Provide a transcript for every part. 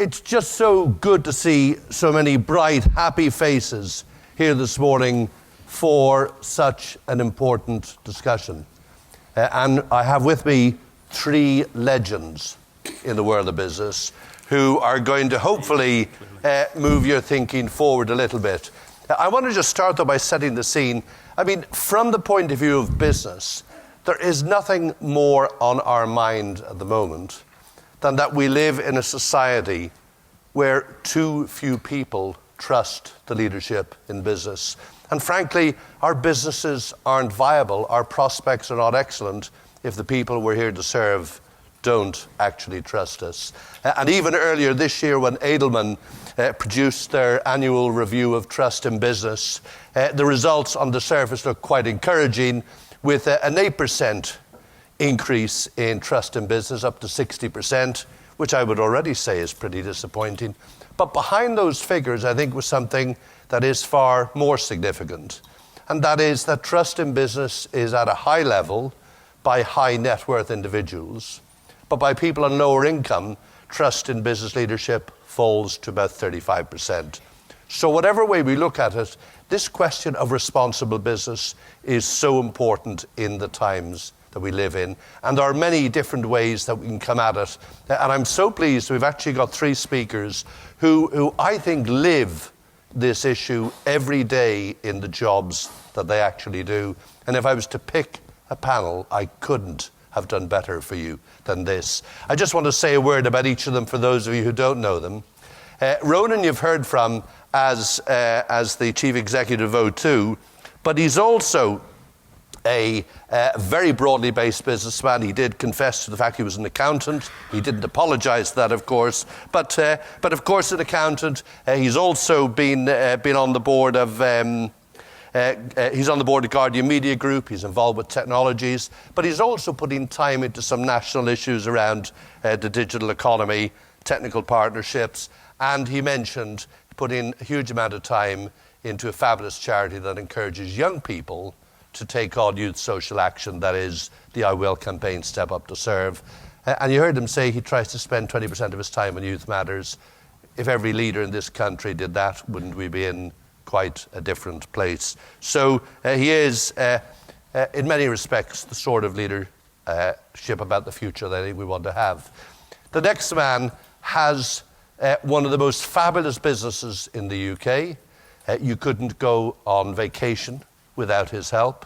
It's just so good to see so many bright, happy faces here this morning for such an important discussion. And I have with me three legends in the world of business who are going to hopefully move your thinking forward a little bit. I want to just start though by setting the scene. I mean, from the point of view of business, there is nothing more on our mind at the moment than that we live in a society where too few people trust the leadership in business. And frankly, our businesses aren't viable, our prospects are not excellent if the people we're here to serve don't actually trust us. And even earlier this year when Edelman produced their annual review of trust in business, the results on the surface look quite encouraging, with an 8% increase in trust in business up to 60%, which I would already say is pretty disappointing. But behind those figures, I think, was something that is far more significant. And that is that trust in business is at a high level by high net worth individuals. But by people on lower income, trust in business leadership falls to about 35%. So whatever way we look at it, this question of responsible business is so important in the times that we live in. And there are many different ways that we can come at it. And I'm so pleased we've actually got three speakers who I think live this issue every day in the jobs that they actually do. And if I was to pick a panel, I couldn't have done better for you than this. I just want to say a word about each of them for those of you who don't know them. Ronan you've heard from as the Chief Executive of O2, but he's also a very broadly based businessman. He did confess to the fact he was an accountant. He didn't apologise for that, of course. But of course, an accountant. He's also been on the board of he's on the board of Guardian Media Group. He's involved with technologies, but he's also putting time into some national issues around the digital economy, technical partnerships, and he mentioned putting a huge amount of time into a fabulous charity that encourages young people to take on youth social action, that is the I Will campaign, Step Up to Serve. And you heard him say he tries to spend 20% of his time on youth matters. If every leader in this country did that, wouldn't we be in quite a different place? So he is, in many respects, the sort of leadership about the future that I think we want to have. The next man has one of the most fabulous businesses in the UK. You couldn't go on vacation without his help.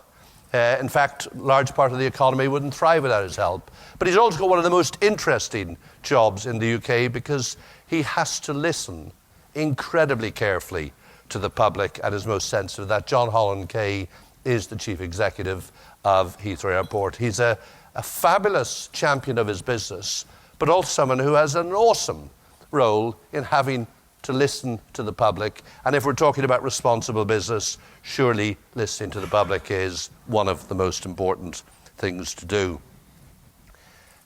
In fact, a large part of the economy wouldn't thrive without his help. But he's also got one of the most interesting jobs in the UK because he has to listen incredibly carefully to the public and is most sensitive. That John Holland-Kaye is the Chief Executive of Heathrow Airport. He's a fabulous champion of his business, but also someone who has an awesome role in having to listen to the public. And if we're talking about responsible business, surely listening to the public is one of the most important things to do.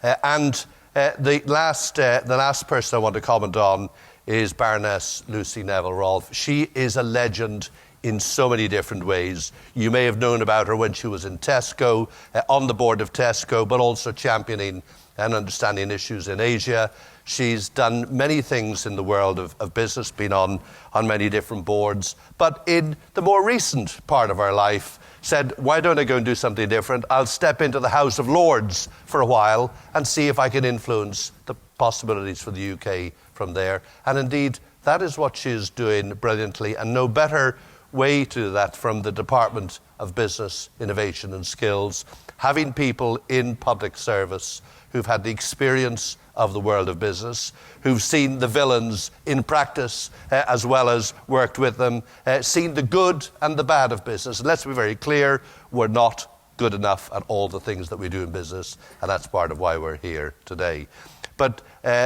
The last person I want to comment on is Baroness Lucy Neville-Rolfe. She is a legend in so many different ways. You may have known about her when she was in Tesco, on the board of Tesco, but also championing and understanding issues in Asia. She's done many things in the world of business, been on many different boards, but in the more recent part of her life said, why don't I go and do something different? I'll step into the House of Lords for a while and see if I can influence the possibilities for the UK from there. And indeed, that is what she's doing brilliantly, and no better way to do that from the Department of Business, Innovation and Skills, having people in public service who've had the experience of the world of business, who've seen the villains in practice as well as worked with them, seen the good and the bad of business. And let's be very clear, we're not good enough at all the things that we do in business, and that's part of why we're here today. But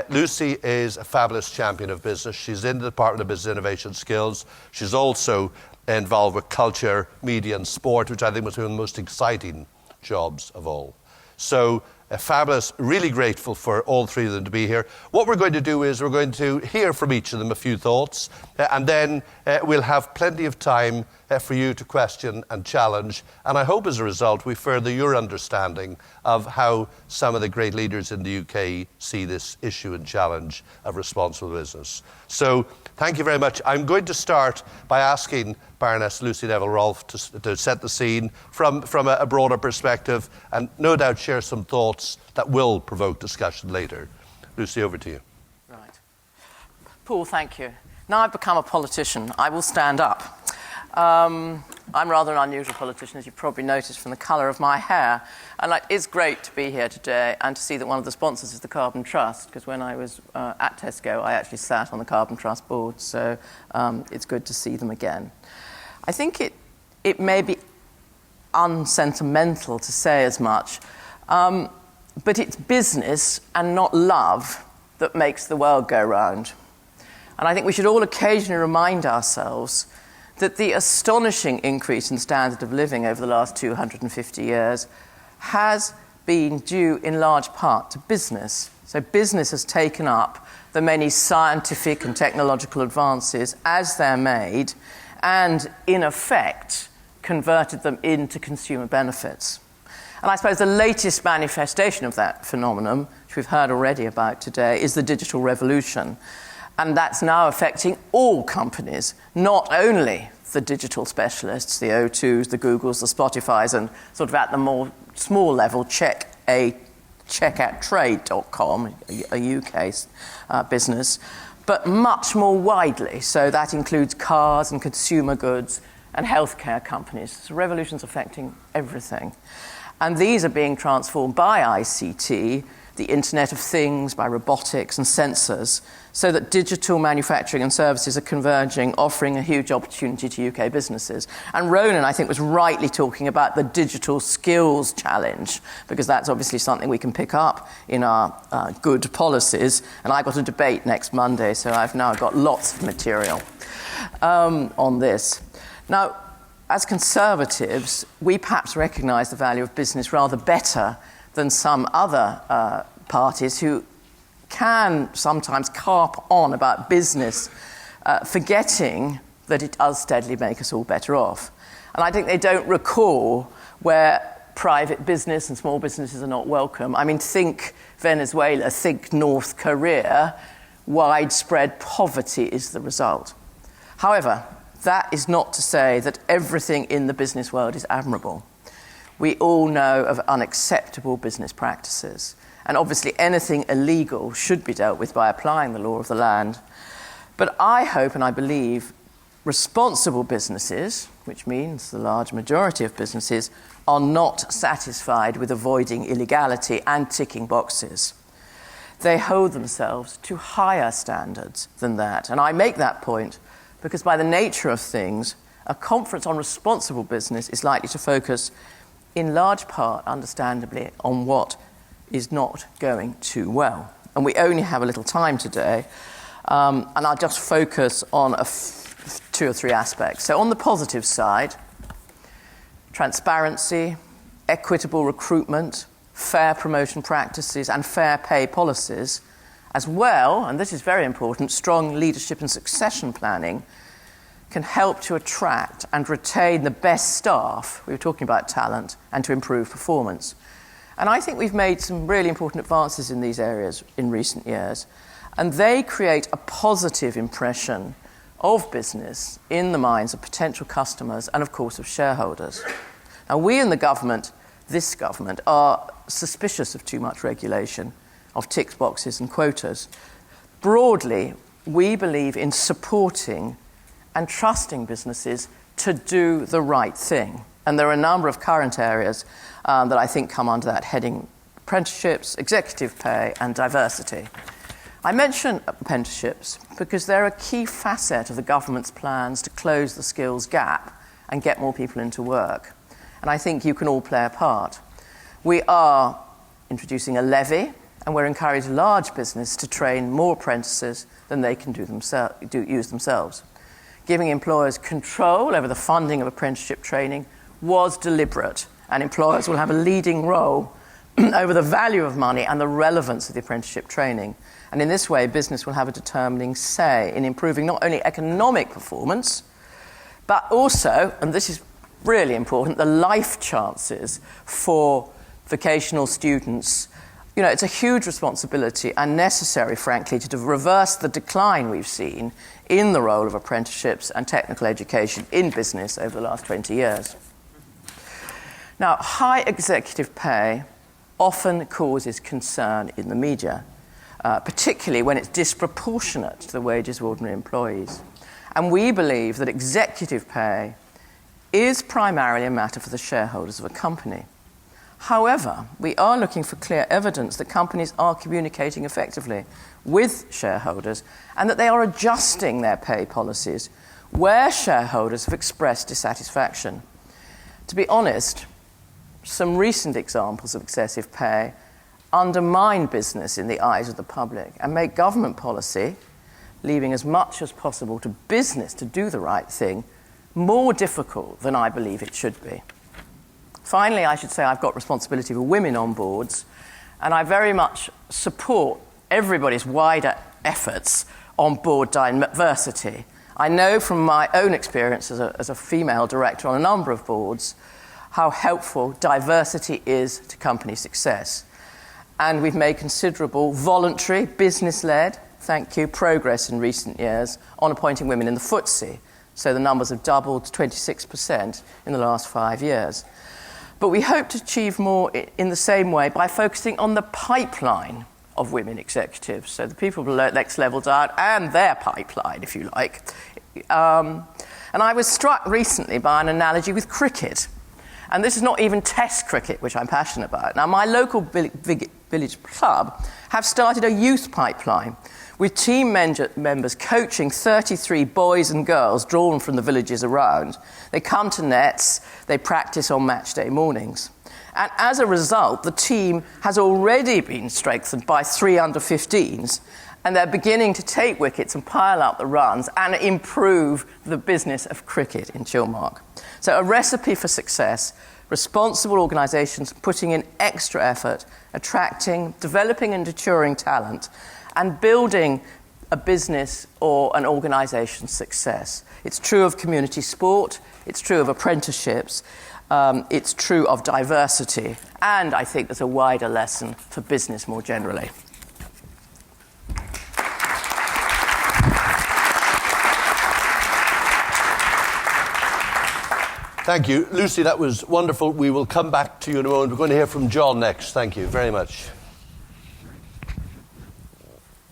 Lucy is a fabulous champion of business. She's in the Department of Business Innovation Skills. She's also involved with culture, media and sport, which I think was one of the most exciting jobs of all. So fabulous, really grateful for all three of them to be here. What we're going to do is we're going to hear from each of them a few thoughts, and then we'll have plenty of time for you to question and challenge. And I hope as a result we further your understanding of how some of the great leaders in the UK see this issue and challenge of responsible business. So thank you very much. I'm going to start by asking Baroness Lucy Neville-Rolfe to set the scene from a broader perspective and no doubt share some thoughts that will provoke discussion later. Lucy, over to you. Right. Paul, thank you. Now I've become a politician, I will stand up. I'm rather an unusual politician, as you've probably noticed from the colour of my hair. And it's great to be here today and to see that one of the sponsors is the Carbon Trust, because when I was at Tesco, I actually sat on the Carbon Trust board, so it's good to see them again. I think it may be unsentimental to say as much, but it's business and not love that makes the world go round. And I think we should all occasionally remind ourselves that the astonishing increase in standard of living over the last 250 years has been due in large part to business. So business has taken up the many scientific and technological advances as they're made and, in effect, converted them into consumer benefits. And I suppose the latest manifestation of that phenomenon, which we've heard already about today, is the digital revolution. And that's now affecting all companies, not only the digital specialists, the O2s, the Googles, the Spotifys, and sort of at the more small level, checkouttrade.com, a UK business, but much more widely. So that includes cars and consumer goods and healthcare companies. So revolution's affecting everything. And these are being transformed by ICT, the Internet of Things, by robotics and sensors, so that digital manufacturing and services are converging, offering a huge opportunity to UK businesses. And Ronan, I think, was rightly talking about the digital skills challenge, because that's obviously something we can pick up in our good policies. And I've got a debate next Monday, so I've now got lots of material on this. Now, as Conservatives, we perhaps recognise the value of business rather better than some other parties who can sometimes carp on about business, forgetting that it does steadily make us all better off. And I think they don't recall where private business and small businesses are not welcome. I mean, think Venezuela, think North Korea. Widespread poverty is the result. However, that is not to say that everything in the business world is admirable. We all know of unacceptable business practices. And obviously anything illegal should be dealt with by applying the law of the land. But I hope and I believe responsible businesses, which means the large majority of businesses, are not satisfied with avoiding illegality and ticking boxes. They hold themselves to higher standards than that. And I make that point because by the nature of things, a conference on responsible business is likely to focus in large part, understandably, on what is not going too well. And we only have a little time today, and I'll just focus on two or three aspects. So on the positive side, transparency, equitable recruitment, fair promotion practices, and fair pay policies, as well, and this is very important, strong leadership and succession planning can help to attract and retain the best staff, we were talking about talent, and to improve performance. And I think we've made some really important advances in these areas in recent years, and they create a positive impression of business in the minds of potential customers and, of course, of shareholders. Now, we in the government, this government, are suspicious of too much regulation, of tick boxes and quotas. Broadly, we believe in supporting and trusting businesses to do the right thing. And there are a number of current areas that I think come under that heading: apprenticeships, executive pay, and diversity. I mention apprenticeships because they're a key facet of the government's plans to close the skills gap and get more people into work. And I think you can all play a part. We are introducing a levy, and we're encouraging large business to train more apprentices than they can use themselves. Giving employers control over the funding of apprenticeship training was deliberate, and employers will have a leading role over the value of money and the relevance of the apprenticeship training. And in this way, business will have a determining say in improving not only economic performance, But also, and this is really important, the life chances for vocational students. You know, it's a huge responsibility and necessary, frankly, to reverse the decline we've seen in the role of apprenticeships and technical education in business over the last 20 years. Now, high executive pay often causes concern in the media, particularly when it's disproportionate to the wages of ordinary employees. And we believe that executive pay is primarily a matter for the shareholders of a company. However, we are looking for clear evidence that companies are communicating effectively with shareholders and that they are adjusting their pay policies where shareholders have expressed dissatisfaction. To be honest, some recent examples of excessive pay undermine business in the eyes of the public and make government policy, leaving as much as possible to business to do the right thing, more difficult than I believe it should be. Finally, I should say I've got responsibility for women on boards, and I very much support everybody's wider efforts on board diversity. I know from my own experience as a female director on a number of boards how helpful diversity is to company success. And we've made considerable voluntary, business-led, thank you, progress in recent years on appointing women in the FTSE. So the numbers have doubled to 26% in the last 5 years. But we hope to achieve more in the same way by focusing on the pipeline of women executives, so the people below next level down and their pipeline, if you like. And I was struck recently by an analogy with cricket. And this is not even test cricket, which I'm passionate about. Now, my local village club have started a youth pipeline with team members coaching 33 boys and girls drawn from the villages around. They come to nets, they practice on match day mornings. And as a result, the team has already been strengthened by 3 under-15s, and they're beginning to take wickets and pile up the runs and improve the business of cricket in Chilmark. So a recipe for success, responsible organisations putting in extra effort, attracting, developing and nurturing talent, and building a business or an organisation's success. It's true of community sport, it's true of apprenticeships, it's true of diversity, and I think there's a wider lesson for business more generally. Thank you. Lucy, that was wonderful. We will come back to you in a moment. We're going to hear from John next. Thank you very much.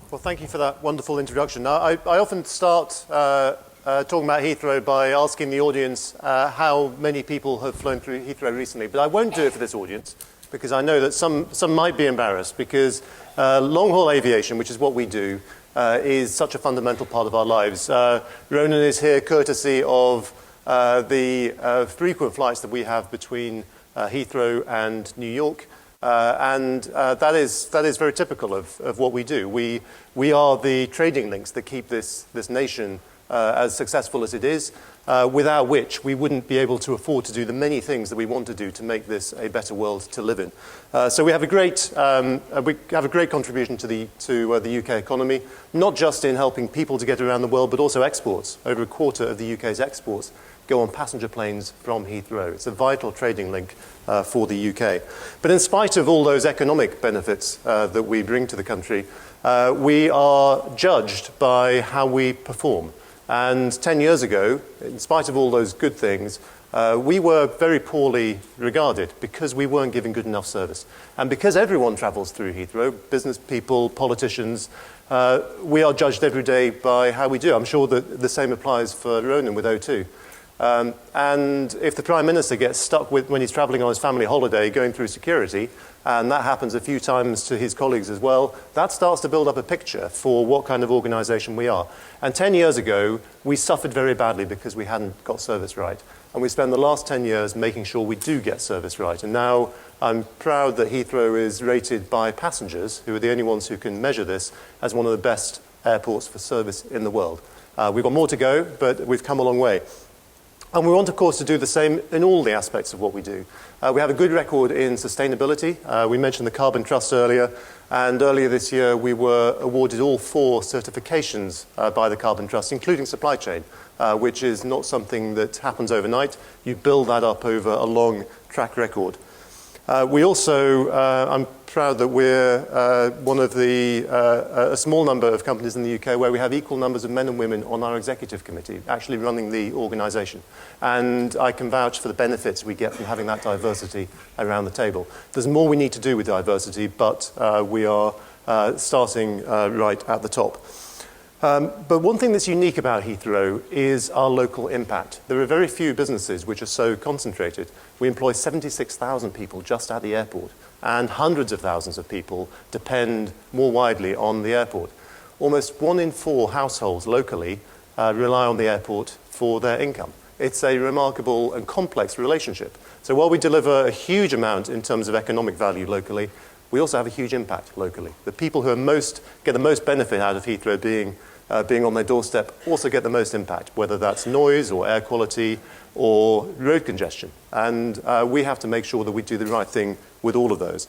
Well, thank you for that wonderful introduction. Now, I often start talking about Heathrow by asking the audience how many people have flown through Heathrow recently, but I won't do it for this audience because I know that some might be embarrassed because long-haul aviation, which is what we do, is such a fundamental part of our lives. Ronan is here courtesy of the frequent flights that we have between Heathrow and New York. And that is very typical of what we do. We are the trading links that keep this nation as successful as it is, without which we wouldn't be able to afford to do the many things that we want to do to make this a better world to live in. So we have a great contribution to the UK economy, not just in helping people to get around the world, but also exports. Over a quarter of the UK's exports go on passenger planes from Heathrow. It's a vital trading link for the UK. But in spite of all those economic benefits that we bring to the country, we are judged by how we perform. And 10 years ago, in spite of all those good things, we were very poorly regarded because we weren't giving good enough service. And because everyone travels through Heathrow, business people, politicians, we are judged every day by how we do. I'm sure that the same applies for Ronan with O2. And if the Prime Minister gets stuck when he's travelling on his family holiday going through security, and that happens a few times to his colleagues as well, that starts to build up a picture for what kind of organisation we are. And 10 years ago, we suffered very badly because we hadn't got service right. And we spent the last 10 years making sure we do get service right. And now I'm proud that Heathrow is rated by passengers, who are the only ones who can measure this, as one of the best airports for service in the world. We've got more to go, but we've come a long way. And we want, of course, to do the same in all the aspects of what we do. We have a good record in sustainability. We mentioned the Carbon Trust earlier. And earlier this year, we were awarded all 4 certifications by the Carbon Trust, including supply chain, which is not something that happens overnight. You build that up over a long track record. We also, I'm proud that we're one of a small number of companies in the UK where we have equal numbers of men and women on our executive committee, actually running the organisation. And I can vouch for the benefits we get from having that diversity around the table. There's more we need to do with diversity, but we are starting right at the top. But one thing that's unique about Heathrow is our local impact. There are very few businesses which are so concentrated. We employ 76,000 people just at the airport, and hundreds of thousands of people depend more widely on the airport. Almost 1 in 4 households locally rely on the airport for their income. It's a remarkable and complex relationship. So while we deliver a huge amount in terms of economic value locally, we also have a huge impact locally. The people who get the most benefit out of Heathrow being on their doorstep also get the most impact, whether that's noise or air quality or road congestion. And we have to make sure that we do the right thing with all of those.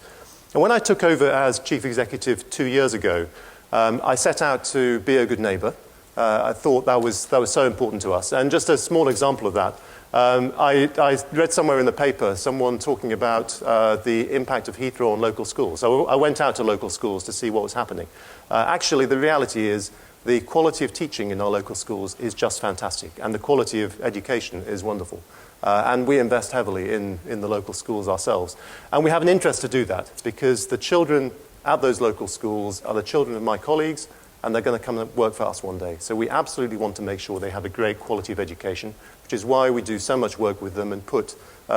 And when I took over as chief executive 2 years ago, I set out to be a good neighbour. I thought that was so important to us. And just a small example of that, I read somewhere in the paper someone talking about the impact of Heathrow on local schools. So I went out to local schools to see what was happening. Actually, the reality is the quality of teaching in our local schools is just fantastic, and the quality of education is wonderful. And we invest heavily in the local schools ourselves. And we have an interest to do that because the children at those local schools are the children of my colleagues, and they're going to come and work for us one day. So we absolutely want to make sure they have a great quality of education, which is why we do so much work with them and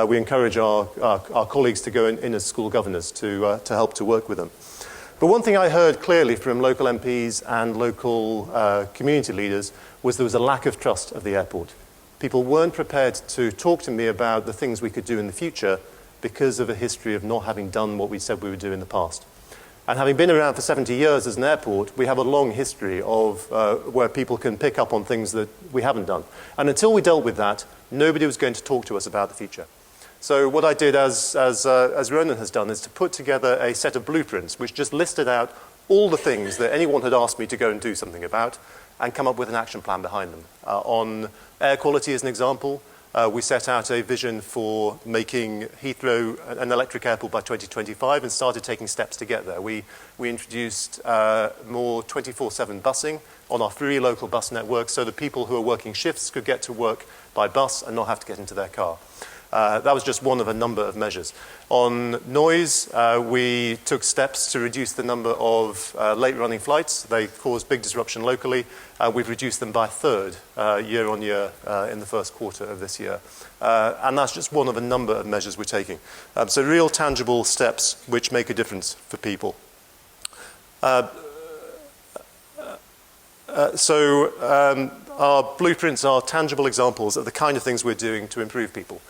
we encourage our colleagues to go in as school governors to help to work with them. But one thing I heard clearly from local MPs and local community leaders was there was a lack of trust of the airport. People weren't prepared to talk to me about the things we could do in the future because of a history of not having done what we said we would do in the past. And having been around for 70 years as an airport, we have a long history of where people can pick up on things that we haven't done. And until we dealt with that, nobody was going to talk to us about the future. So what I did, as Ronan has done, is to put together a set of blueprints which just listed out all the things that anyone had asked me to go and do something about and come up with an action plan behind them. On air quality as an example, we set out a vision for making Heathrow an electric airport by 2025 and started taking steps to get there. We introduced more 24/7 busing on our free local bus network so that people who are working shifts could get to work by bus and not have to get into their car. That was just one of a number of measures. On noise, we took steps to reduce the number of late-running flights. They caused big disruption locally. We've reduced them by a third year on year in the first quarter of this year. And that's just one of a number of measures we're taking. So real tangible steps which make a difference for people. Our blueprints are tangible examples of the kind of things we're doing to improve people.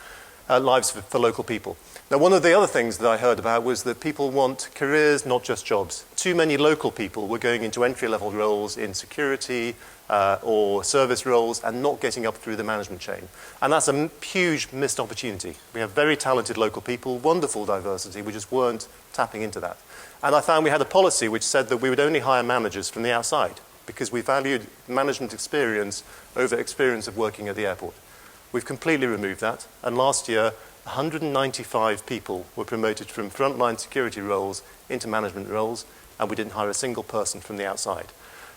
Lives for local people. Now, one of the other things that I heard about was that people want careers, not just jobs. Too many local people were going into entry-level roles in security or service roles and not getting up through the management chain. And that's a huge missed opportunity. We have very talented local people, wonderful diversity, we just weren't tapping into that. And I found we had a policy which said that we would only hire managers from the outside because we valued management experience over experience of working at the airport. We've completely removed that, and last year 195 people were promoted from frontline security roles into management roles, and we didn't hire a single person from the outside.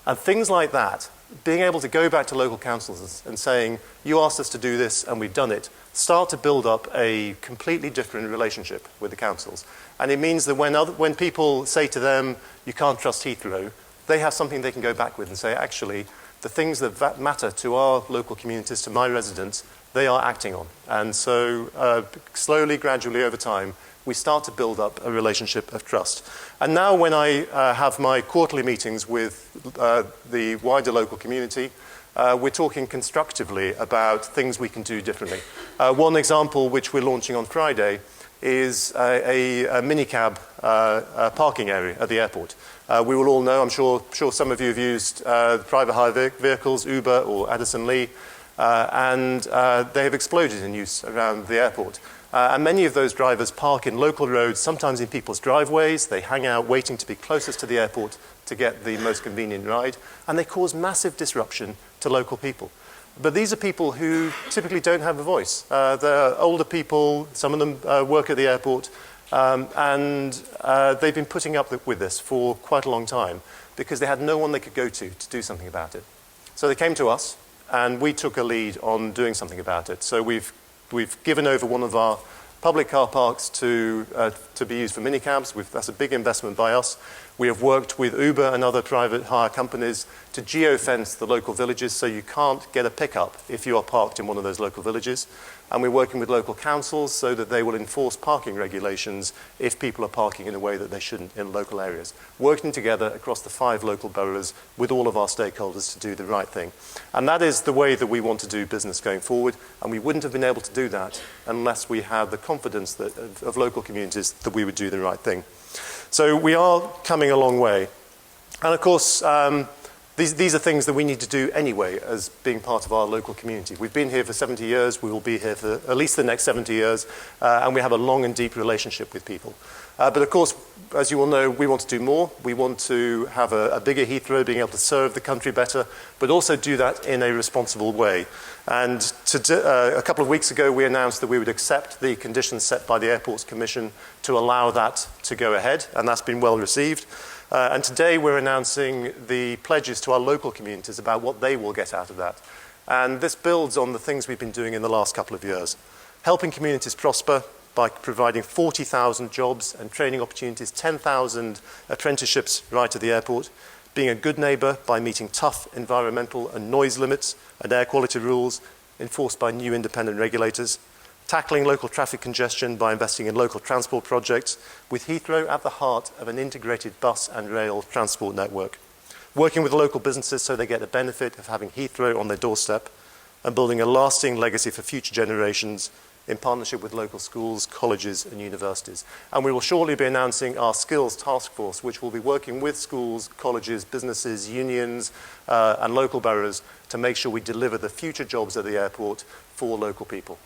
And things like that, being able to go back to local councils and saying, you asked us to do this and we've done it, start to build up a completely different relationship with the councils. And it means that when people say to them, you can't trust Heathrow, they have something they can go back with and say, actually, the things that matter to our local communities, to my residents, they are acting on. And so slowly, gradually, over time, we start to build up a relationship of trust. And now when I have my quarterly meetings with the wider local community, we're talking constructively about things we can do differently. One example, which we're launching on Friday, is a minicab parking area at the airport. We will all know, I'm sure some of you have used private hire vehicles, Uber or Addison Lee. and they have exploded in use around the airport. And many of those drivers park in local roads, sometimes in people's driveways. They hang out waiting to be closest to the airport to get the most convenient ride, and they cause massive disruption to local people. But these are people who typically don't have a voice. They're older people, some of them work at the airport, and they've been putting up with this for quite a long time because they had no one they could go to do something about it. So they came to us, and we took a lead on doing something about it. So we've given over one of our public car parks to be used for minicabs. That's a big investment by us. We have worked with Uber and other private hire companies to geo-fence the local villages so you can't get a pickup if you are parked in one of those local villages. And we're working with local councils so that they will enforce parking regulations if people are parking in a way that they shouldn't in local areas. Working together across the 5 local boroughs with all of our stakeholders to do the right thing. And that is the way that we want to do business going forward. And we wouldn't have been able to do that unless we had the confidence of local communities that we would do the right thing. So we are coming a long way. And of course, these are things that we need to do anyway as being part of our local community. We've been here for 70 years. We will be here for at least the next 70 years. And we have a long and deep relationship with people. But of course, as you all know, we want to do more. We want to have a bigger Heathrow, being able to serve the country better, but also do that in a responsible way. And a couple of weeks ago, we announced that we would accept the conditions set by the Airports Commission to allow that to go ahead, and that's been well received. And today we're announcing the pledges to our local communities about what they will get out of that. And this builds on the things we've been doing in the last couple of years. Helping communities prosper by providing 40,000 jobs and training opportunities, 10,000 apprenticeships right at the airport, being a good neighbour by meeting tough environmental and noise limits and air quality rules enforced by new independent regulators, tackling local traffic congestion by investing in local transport projects, with Heathrow at the heart of an integrated bus and rail transport network, working with local businesses so they get the benefit of having Heathrow on their doorstep, and building a lasting legacy for future generations in partnership with local schools, colleges and universities. And we will shortly be announcing our skills task force, which will be working with schools, colleges, businesses, unions and local boroughs to make sure we deliver the future jobs at the airport for local people.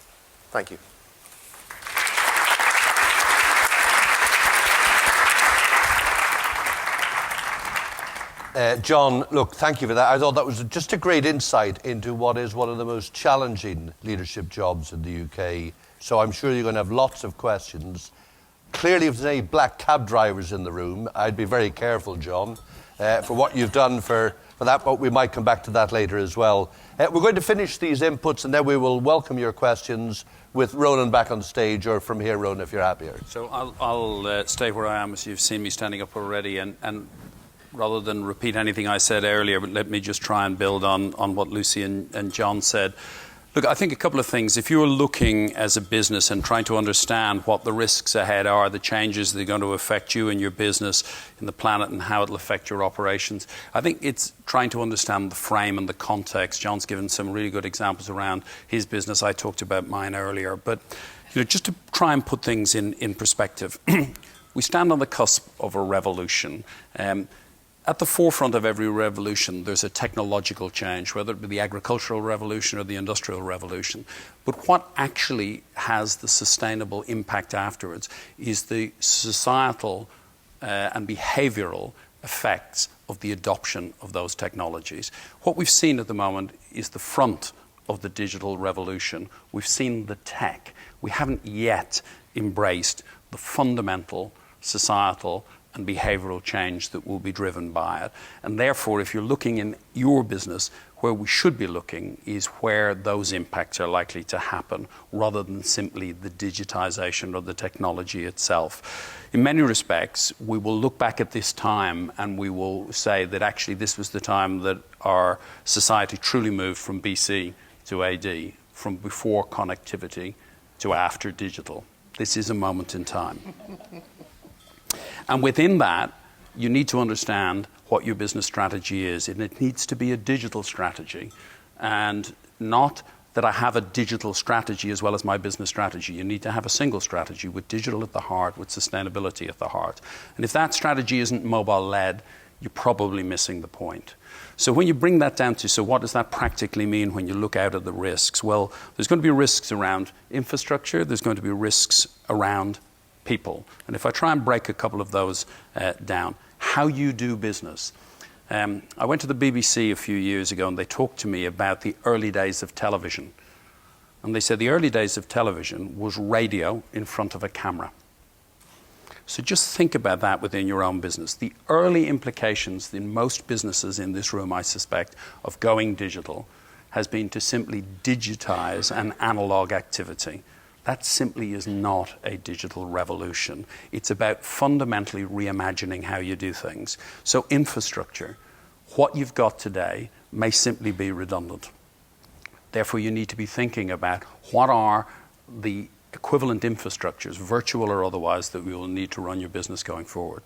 Thank you. John, look, thank you for that. I thought that was just a great insight into what is one of the most challenging leadership jobs in the UK. So I'm sure you're going to have lots of questions. Clearly, if there's any black cab drivers in the room, I'd be very careful, John, for what you've done for that, but we might come back to that later as well. We're going to finish these inputs and then we will welcome your questions with Ronan back on stage, or from here, Ronan, if you're happier. So I'll stay where I am, as you've seen me standing up already, and rather than repeat anything I said earlier, but let me just try and build on what Lucy and John said. Look, I think a couple of things. If you're looking as a business and trying to understand what the risks ahead are, the changes that are going to affect you and your business and the planet and how it'll affect your operations, I think it's trying to understand the frame and the context. John's given some really good examples around his business. I talked about mine earlier. But just to try and put things in perspective, we stand on the cusp of a revolution. At the forefront of every revolution, there's a technological change, whether it be the agricultural revolution or the industrial revolution. But what actually has the sustainable impact afterwards is the societal and behavioural effects of the adoption of those technologies. What we've seen at the moment is the front of the digital revolution. We've seen the tech. We haven't yet embraced the fundamental societal and behavioural change that will be driven by it. And therefore, if you're looking in your business, where we should be looking is where those impacts are likely to happen, rather than simply the digitisation of the technology itself. In many respects, we will look back at this time and we will say that actually this was the time that our society truly moved from BC to AD, from before connectivity to after digital. This is a moment in time. And within that, you need to understand what your business strategy is. And it needs to be a digital strategy. And not that I have a digital strategy as well as my business strategy. You need to have a single strategy with digital at the heart, with sustainability at the heart. And if that strategy isn't mobile-led, you're probably missing the point. So when you bring that down to, so what does that practically mean when you look out at the risks? Well, there's going to be risks around infrastructure, there's going to be risks around people. And if I try and break a couple of those down, how you do business. I went to the BBC a few years ago and they talked to me about the early days of television. And they said the early days of television was radio in front of a camera. So just think about that within your own business. The early implications in most businesses in this room, I suspect, of going digital has been to simply digitize an analog activity. That simply is not a digital revolution. It's about fundamentally reimagining how you do things. So infrastructure, what you've got today may simply be redundant. Therefore, you need to be thinking about what are the equivalent infrastructures, virtual or otherwise, that we will need to run your business going forward.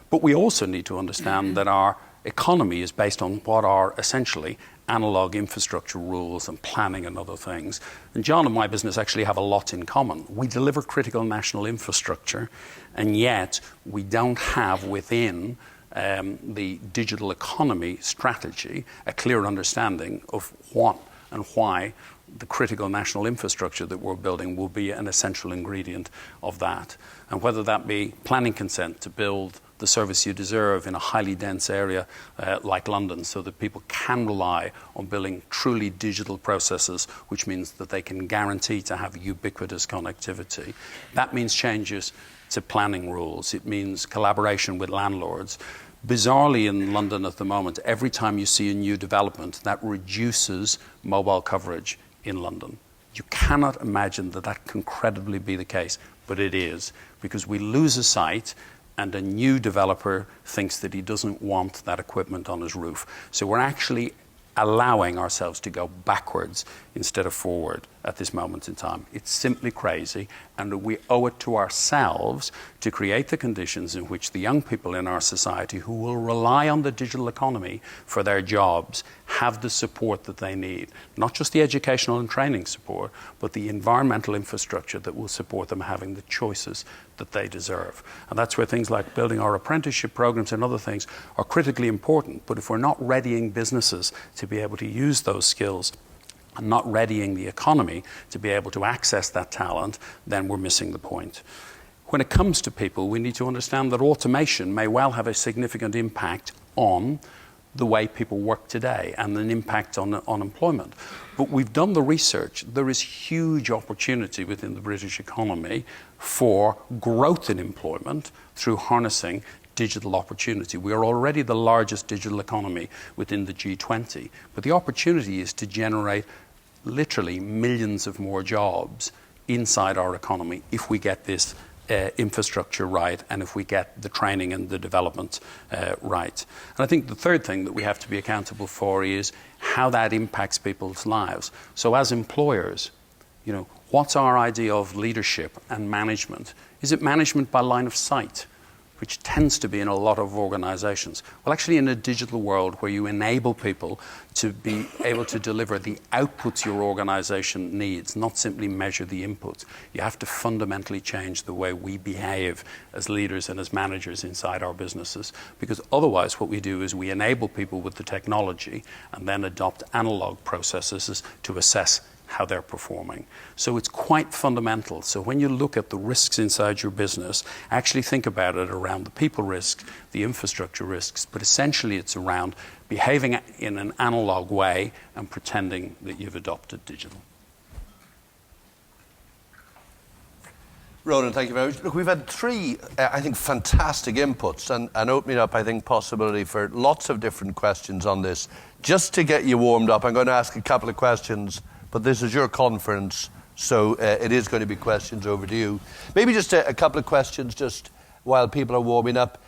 But we also need to understand that our economy is based on what are essentially analog infrastructure rules and planning and other things. And John and my business actually have a lot in common. We deliver critical national infrastructure, and yet we don't have within the digital economy strategy a clear understanding of what and why the critical national infrastructure that we're building will be an essential ingredient of that. And whether that be planning consent to build the service you deserve in a highly dense area like London, so that people can rely on building truly digital processes, which means that they can guarantee to have ubiquitous connectivity. That means changes to planning rules. It means collaboration with landlords. Bizarrely, in London at the moment, every time you see a new development, that reduces mobile coverage in London. You cannot imagine that that can credibly be the case, but it is, because we lose a site and a new developer thinks that he doesn't want that equipment on his roof. So we're actually allowing ourselves to go backwards instead of forward at this moment in time. It's simply crazy, and we owe it to ourselves to create the conditions in which the young people in our society who will rely on the digital economy for their jobs have the support that they need. Not just the educational and training support, but the environmental infrastructure that will support them having the choices that they deserve. And that's where things like building our apprenticeship programs and other things are critically important. But if we're not readying businesses to be able to use those skills and not readying the economy to be able to access that talent, then we're missing the point. When it comes to people, we need to understand that automation may well have a significant impact on the way people work today and an impact on unemployment. But we've done the research. There is huge opportunity within the British economy for growth in employment through harnessing digital opportunity. We are already the largest digital economy within the G20, but the opportunity is to generate literally millions of more jobs inside our economy if we get this infrastructure right and if we get the training and the development right. And I think the third thing that we have to be accountable for is how that impacts people's lives. So as employers, you know, what's our idea of leadership and management? Is it management by line of sight, which tends to be in a lot of organizations? Well, actually in a digital world where you enable people to be able to deliver the outputs your organization needs, not simply measure the inputs, you have to fundamentally change the way we behave as leaders and as managers inside our businesses. Because otherwise what we do is we enable people with the technology and then adopt analog processes to assess how they're performing. So it's quite fundamental. So when you look at the risks inside your business, actually think about it around the people risks, the infrastructure risks, but essentially it's around behaving in an analog way and pretending that you've adopted digital. Ronan, thank you very much. Look, we've had three, I think, fantastic inputs and opening up, I think, possibility for lots of different questions on this. Just to get you warmed up, I'm going to ask a couple of questions, but this is your conference, so it is going to be questions over to you. Maybe just a couple of questions just while people are warming up.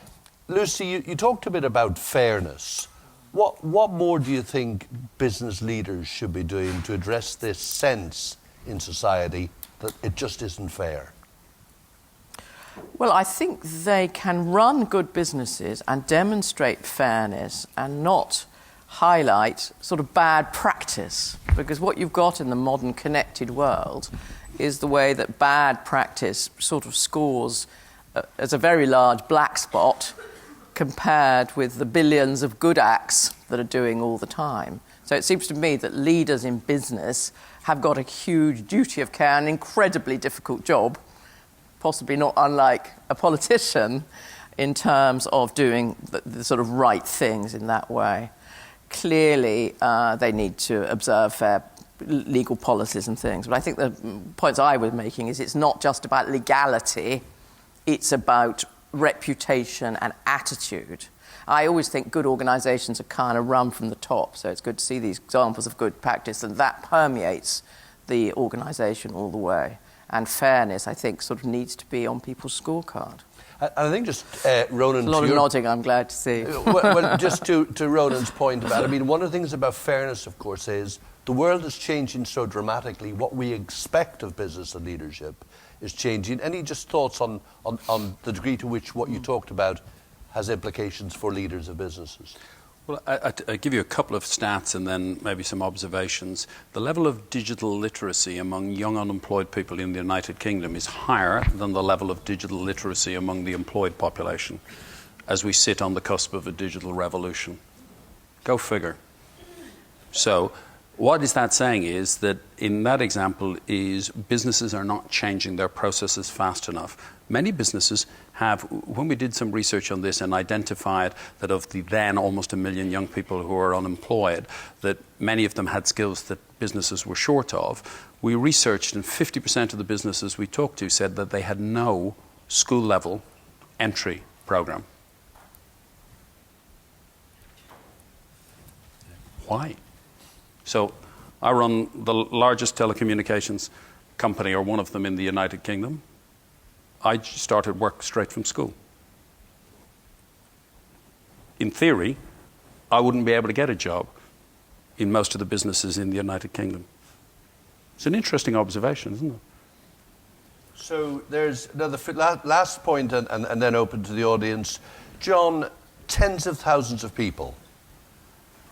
Lucy, you talked a bit about fairness. What more do you think business leaders should be doing to address this sense in society that it just isn't fair? Well, I think they can run good businesses and demonstrate fairness and not highlight sort of bad practice, because what you've got in the modern connected world is the way that bad practice sort of scores as a very large black spot compared with the billions of good acts that are doing all the time. So it seems to me that leaders in business have got a huge duty of care, an incredibly difficult job, possibly not unlike a politician, in terms of doing the sort of right things in that way. Clearly, they need to observe fair legal policies and things. But I think the points I was making is it's not just about legality, it's about reputation and attitude. I always think good organisations are kind of run from the top, so it's good to see these examples of good practice, and that permeates the organisation all the way. And fairness, I think, sort of needs to be on people's scorecard. I think just, Ronan... A lot of nodding, I'm glad to see. well, just to Ronan's point about it, I mean, one of the things about fairness, of course, is the world is changing so dramatically. What we expect of business and leadership is changing. Any just thoughts on the degree to which what you talked about has implications for leaders of businesses? Well, I'll give you a couple of stats and then maybe some observations. The level of digital literacy among young unemployed people in the United Kingdom is higher than the level of digital literacy among the employed population as we sit on the cusp of a digital revolution. Go figure. So what is that saying is that in that example is businesses are not changing their processes fast enough. Many businesses have, when we did some research on this and identified that of the then almost 1 million young people who are unemployed, that many of them had skills that businesses were short of, we researched and 50% of the businesses we talked to said that they had no school-level entry program. Why? So I run the largest telecommunications company, or one of them, in the United Kingdom. I started work straight from school. In theory, I wouldn't be able to get a job in most of the businesses in the United Kingdom. It's an interesting observation, isn't it? So there's another last point and then open to the audience. John, tens of thousands of people.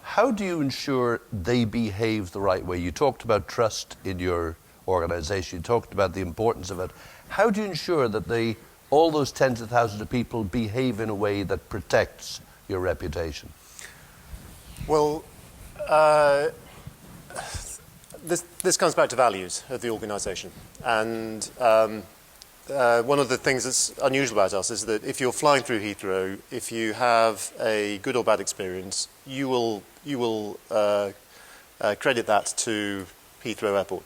How do you ensure they behave the right way? You talked about trust in your organisation. You talked about the importance of it. How do you ensure that all those tens of thousands of people behave in a way that protects your reputation? Well, this comes back to values of the organisation. And one of the things that's unusual about us is that if you're flying through Heathrow, if you have a good or bad experience, you will credit that to Heathrow Airport.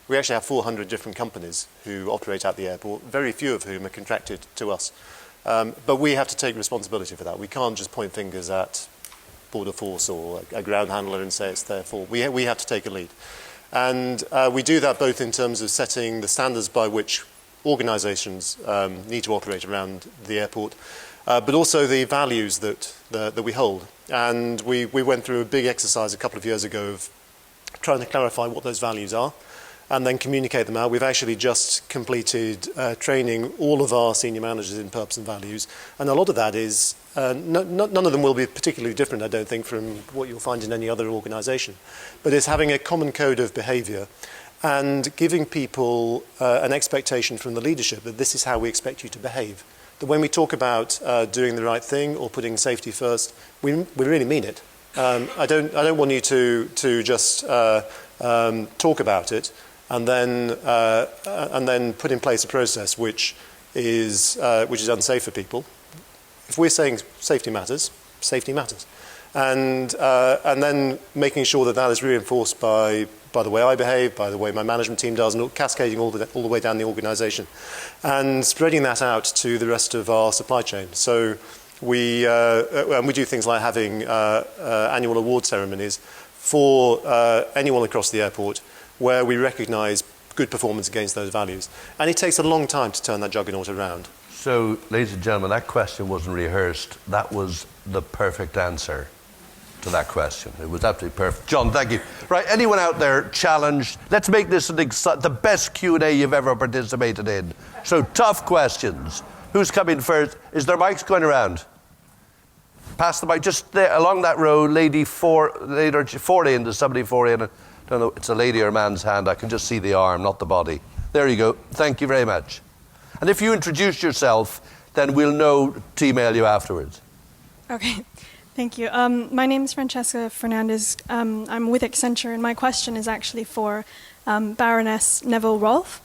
We actually have 400 different companies who operate at the airport, very few of whom are contracted to us. But we have to take responsibility for that. We can't just point fingers at Border Force or a ground handler and say it's their fault. We have to take a lead. And we do that both in terms of setting the standards by which organisations need to operate around the airport, but also the values that we hold. And we went through a big exercise a couple of years ago of trying to clarify what those values are and then communicate them out. We've actually just completed training all of our senior managers in purpose and values, and a lot of that is, none of them will be particularly different, I don't think, from what you'll find in any other organisation, but it's having a common code of behaviour and giving people an expectation from the leadership that this is how we expect you to behave. That when we talk about doing the right thing or putting safety first, we really mean it. I don't want you to just talk about it and then put in place a process which is unsafe for people. If we're saying safety matters, and then making sure that is reinforced by the way I behave, by the way my management team does, and cascading all the way down the organisation, and spreading that out to the rest of our supply chain. So we do things like having annual award ceremonies for anyone across the airport where we recognise good performance against those values. And it takes a long time to turn that juggernaut around. So, ladies and gentlemen, that question wasn't rehearsed. That was the perfect answer to that question. It was absolutely perfect. John, thank you. Right, anyone out there challenged? Let's make this the best Q&A you've ever participated in. So, tough questions. Who's coming first? Is there mics going around? Pass the mic just there along that row. Lady four in. Does somebody four in? I don't know. It's a lady or a man's hand. I can just see the arm, not the body. There you go. Thank you very much. And if you introduce yourself, then we'll know to email you afterwards. Okay, thank you. My name is Francesca Fernandez. I'm with Accenture, and my question is actually for Baroness Neville-Rolfe.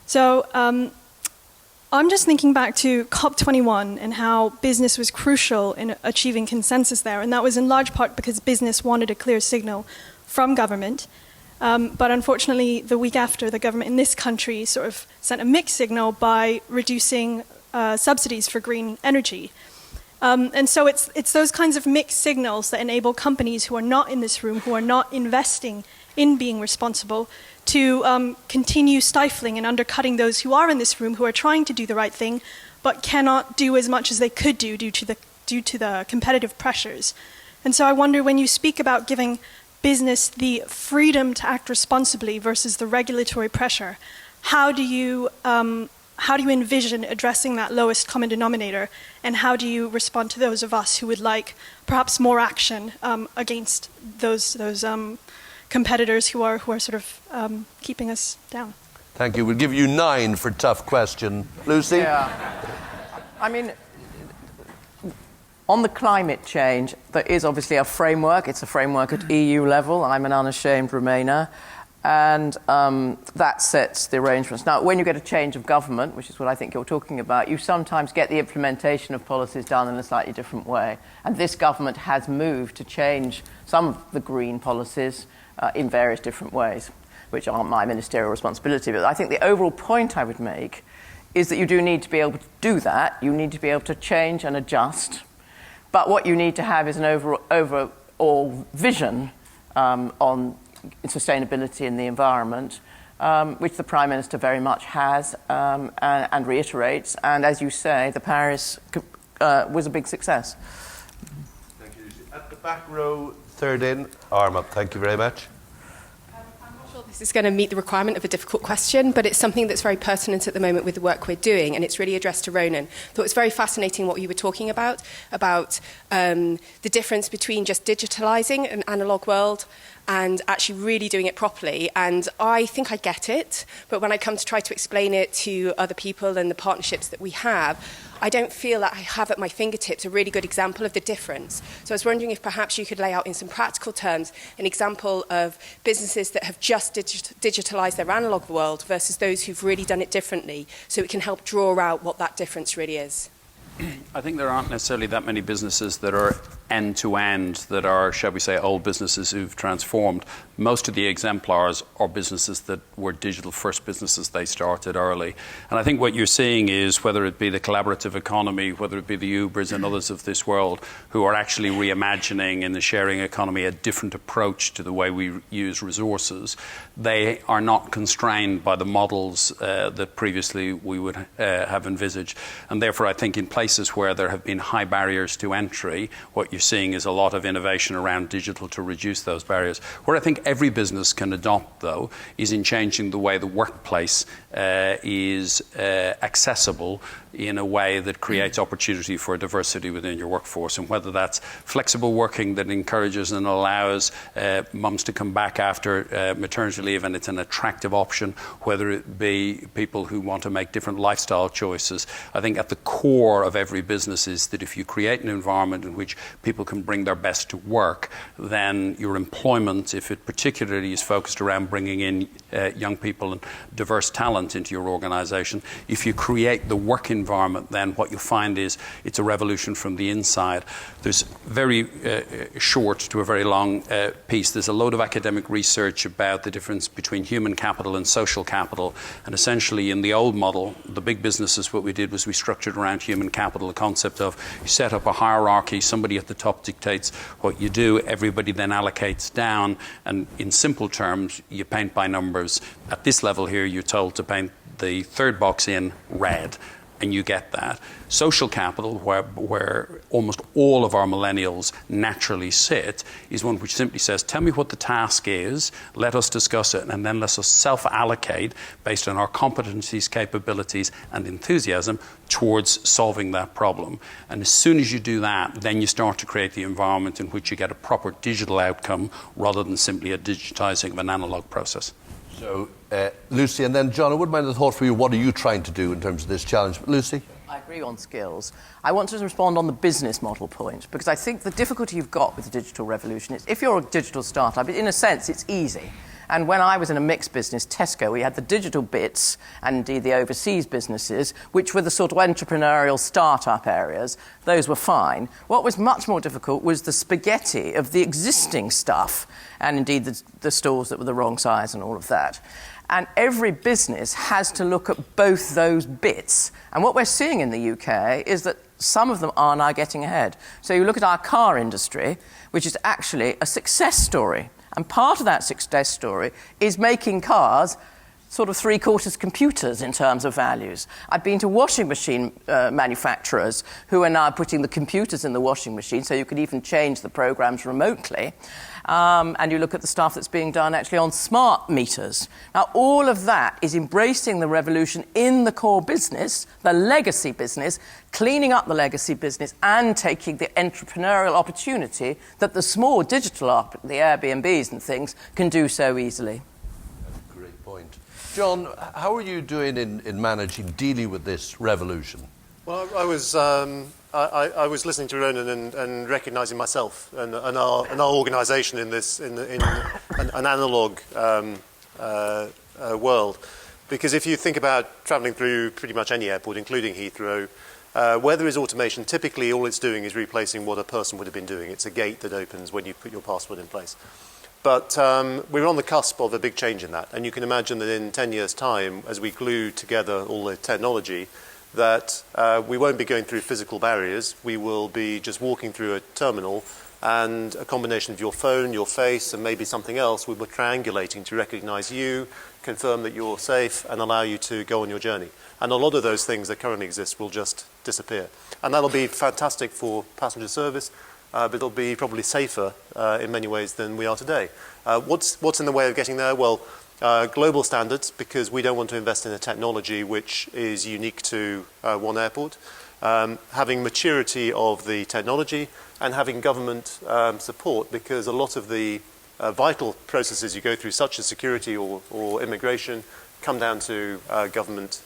So I'm just thinking back to COP21 and how business was crucial in achieving consensus there, and that was in large part because business wanted a clear signal from government. But unfortunately, the week after, the government in this country sort of sent a mixed signal by reducing subsidies for green energy. And so it's those kinds of mixed signals that enable companies who are not in this room, who are not investing in being responsible, to continue stifling and undercutting those who are in this room, who are trying to do the right thing, but cannot do as much as they could do due to the competitive pressures. And so I wonder, when you speak about giving business the freedom to act responsibly versus the regulatory pressure, how do you envision addressing that lowest common denominator, and how do you respond to those of us who would like perhaps more action against those competitors who are sort of keeping us down? Thank you. We'll give you 9 for tough question. Lucy? Yeah. I mean, on the climate change, there is obviously a framework. It's a framework at EU level. I'm an unashamed Remainer. And that sets the arrangements. Now, when you get a change of government, which is what I think you're talking about, you sometimes get the implementation of policies done in a slightly different way. And this government has moved to change some of the green policies in various different ways, which aren't my ministerial responsibility. But I think the overall point I would make is that you do need to be able to do that. You need to be able to change and adjust. But what you need to have is an overall vision on sustainability in the environment, which the Prime Minister very much has and reiterates. And as you say, the Paris was a big success. Thank you, Lucy. At the back row, third in, arm up. Thank you very much. I'm not sure this is going to meet the requirement of a difficult question, but it's something that's very pertinent at the moment with the work we're doing, and it's really addressed to Ronan. I thought it was very fascinating what you were talking about the difference between just digitalising an analogue world and actually really doing it properly. And I think I get it, but when I come to try to explain it to other people and the partnerships that we have, I don't feel that I have at my fingertips a really good example of the difference. So I was wondering if perhaps you could lay out in some practical terms an example of businesses that have just digitalised their analogue world versus those who've really done it differently, so it can help draw out what that difference really is. I think there aren't necessarily that many businesses that are end-to-end, that are, shall we say, old businesses who've transformed. Most of the exemplars are businesses that were digital-first businesses. They started early. And I think what you're seeing is, whether it be the collaborative economy, whether it be the Ubers and others of this world, who are actually reimagining in the sharing economy a different approach to the way we use resources, they are not constrained by the models that previously we would have envisaged. And therefore, I think in places where there have been high barriers to entry, what you're seeing is a lot of innovation around digital to reduce those barriers. Where I think every business can adopt, though, is in changing the way the workplace is accessible in a way that creates opportunity for diversity within your workforce. And whether that's flexible working that encourages and allows mums to come back after maternity leave and it's an attractive option, whether it be people who want to make different lifestyle choices. I think at the core of every business is that if you create an environment in which people can bring their best to work, then your employment, if it particularly is focused around bringing in young people and diverse talent into your organisation, if you create the work environment, then what you'll find is it's a revolution from the inside. There's very short to a very long piece. There's a load of academic research about the difference between human capital and social capital. And essentially, in the old model, the big businesses, what we did was we structured around human capital the concept of you set up a hierarchy, somebody at the top dictates what you do, everybody then allocates down, and in simple terms, you paint by numbers. At this level here, you're told to paint the third box in red, and you get that. Social capital, where almost all of our millennials naturally sit, is one which simply says, tell me what the task is, let us discuss it, and then let us self-allocate based on our competencies, capabilities, and enthusiasm towards solving that problem. And as soon as you do that, then you start to create the environment in which you get a proper digital outcome rather than simply a digitizing of an analog process. So, Lucy, and then John, I wouldn't mind a thought for you. What are you trying to do in terms of this challenge? But Lucy? I agree on skills. I want to respond on the business model point, because I think the difficulty you've got with the digital revolution is if you're a digital startup, in a sense, it's easy. And when I was in a mixed business, Tesco, we had the digital bits and indeed the overseas businesses, which were the sort of entrepreneurial startup areas. Those were fine. What was much more difficult was the spaghetti of the existing stuff and indeed the stores that were the wrong size and all of that. And every business has to look at both those bits. And what we're seeing in the UK is that some of them are now getting ahead. So you look at our car industry, which is actually a success story. And part of that success story is making cars sort of three-quarters computers in terms of values. I've been to washing machine manufacturers who are now putting the computers in the washing machine so you can even change the programs remotely. And you look at the stuff that's being done actually on smart meters. Now, all of that is embracing the revolution in the core business, the legacy business, cleaning up the legacy business and taking the entrepreneurial opportunity that the small digital, the Airbnbs and things, can do so easily. That's a great point. John, how are you doing in managing, dealing with this revolution? Well, I was listening to Ronan and recognising myself and our organisation in an analogue world, because if you think about travelling through pretty much any airport, including Heathrow, where there is automation, typically all it's doing is replacing what a person would have been doing. It's a gate that opens when you put your password in place. But we're on the cusp of a big change in that, and you can imagine that in 10 years' time, as we glue together all the technology, that we won't be going through physical barriers. We will be just walking through a terminal, and a combination of your phone, your face, and maybe something else, we were triangulating to recognise you, confirm that you're safe, and allow you to go on your journey. And a lot of those things that currently exist will just disappear. And that'll be fantastic for passenger service, but it'll be probably safer in many ways than we are today. What's in the way of getting there? Well, global standards, because we don't want to invest in a technology which is unique to one airport. Having maturity of the technology and having government support, because a lot of the vital processes you go through, such as security or immigration, come down to government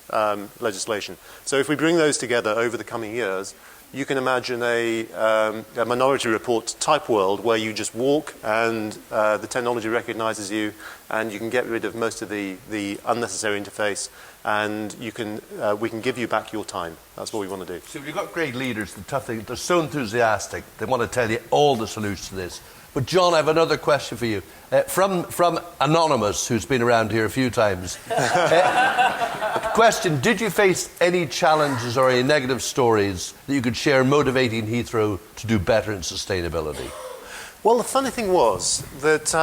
legislation. So if we bring those together over the coming years, you can imagine a Minority Report type world where you just walk and the technology recognises you, and you can get rid of most of the unnecessary interface, and we can give you back your time. That's what we want to do. So you've got great leaders, the tough thing, they're so enthusiastic, they want to tell you all the solutions to this. But John, I have another question for you. From Anonymous, who's been around here a few times. Question, did you face any challenges or any negative stories that you could share motivating Heathrow to do better in sustainability? Well, the funny thing was that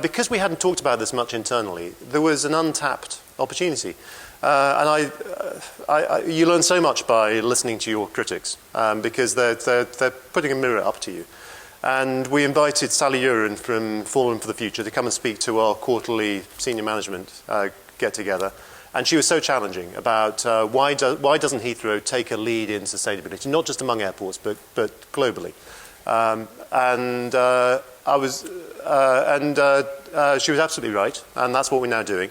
because we hadn't talked about this much internally, there was an untapped opportunity. And you learn so much by listening to your critics, because they're putting a mirror up to you. And we invited Sally Uren from Forum for the Future to come and speak to our quarterly senior management get-together. And she was so challenging about why doesn't Heathrow take a lead in sustainability, not just among airports, but globally. She was absolutely right, and that's what we're now doing.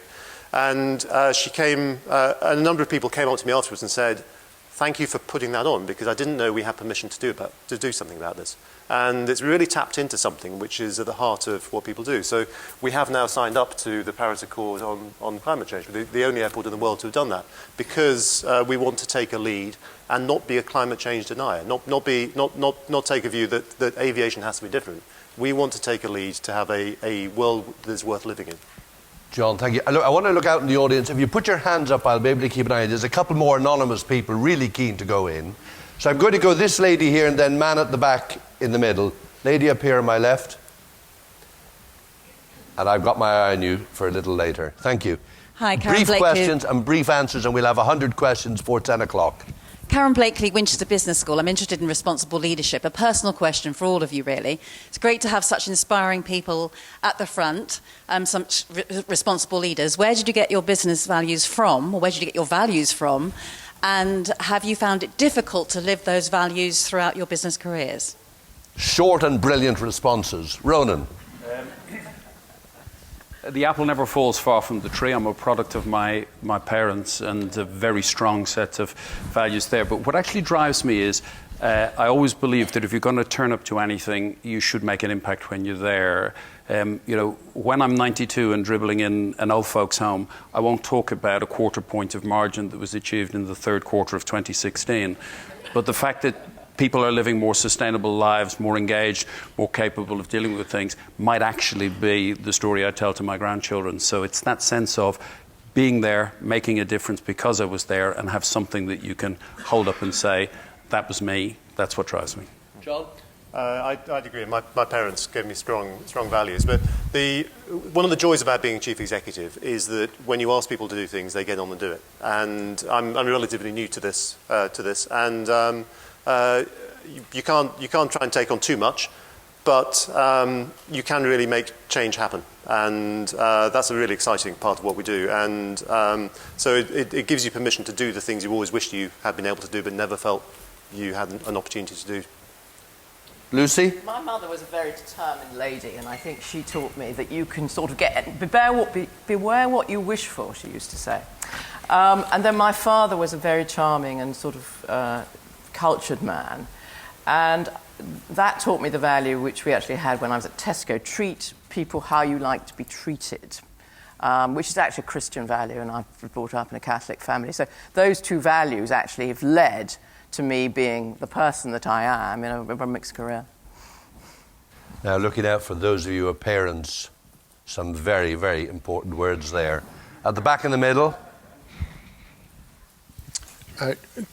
And a number of people came up to me afterwards and said, thank you for putting that on, because I didn't know we had permission to do something about this. And it's really tapped into something which is at the heart of what people do. So we have now signed up to the Paris Accord on climate change. We're the only airport in the world to have done that, because we want to take a lead and not be a climate change denier, not take a view that aviation has to be different. We want to take a lead to have a world that's worth living in. John, thank you. I want to look out in the audience. If you put your hands up, I'll be able to keep an eye. There's a couple more anonymous people really keen to go in. So I'm going to go this lady here and then man at the back in the middle. Lady up here on my left. And I've got my eye on you for a little later. Thank you. Hi, Karen Brief Blakely. questions and brief answers, and we'll have 100 questions before 10 o'clock. Karen Blakely, Winchester Business School. I'm interested in responsible leadership. A personal question for all of you, really. It's great to have such inspiring people at the front, some responsible leaders. Where did you get your business values from, or where did you get your values from? And have you found it difficult to live those values throughout your business careers? Short and brilliant responses. Ronan. the apple never falls far from the tree. I'm a product of my parents and a very strong set of values there. But what actually drives me is I always believe that if you're going to turn up to anything, you should make an impact when you're there. When I'm 92 and dribbling in an old folks' home, I won't talk about a quarter point of margin that was achieved in the third quarter of 2016. But the fact that people are living more sustainable lives, more engaged, more capable of dealing with things, might actually be the story I tell to my grandchildren. So it's that sense of being there, making a difference because I was there, and have something that you can hold up and say, that was me, that's what drives me. John? I'd agree. My parents gave me strong values. But one of the joys about being chief executive is that when you ask people to do things, they get on and do it. And I'm relatively new to this. And you can't try and take on too much, but you can really make change happen. And that's a really exciting part of what we do. And so it gives you permission to do the things you always wished you had been able to do, but never felt you had an opportunity to do. Lucy? My mother was a very determined lady, and I think she taught me that you can sort of beware what you wish for, she used to say. And then my father was a very charming and sort of cultured man, and that taught me the value which we actually had when I was at Tesco: treat people how you like to be treated, which is actually a Christian value, and I was brought up in a Catholic family. So those two values actually have led to me being the person that I am in a mixed career. Now, looking out for those of you who are parents, some very, very important words there. At the back in the middle.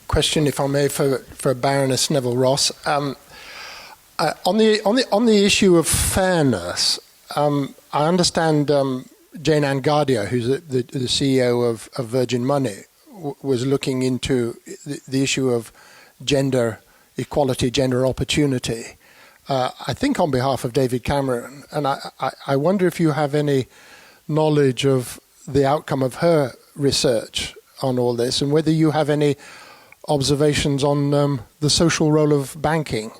Question, if I may, for Baroness Neville-Rolfe. On the issue of fairness, I understand Jane Ann Gardia, who's the CEO of Virgin Money, was looking into the issue of gender equality, gender opportunity, I think on behalf of David Cameron. And I wonder if you have any knowledge of the outcome of her research on all this, and whether you have any observations on the social role of banking.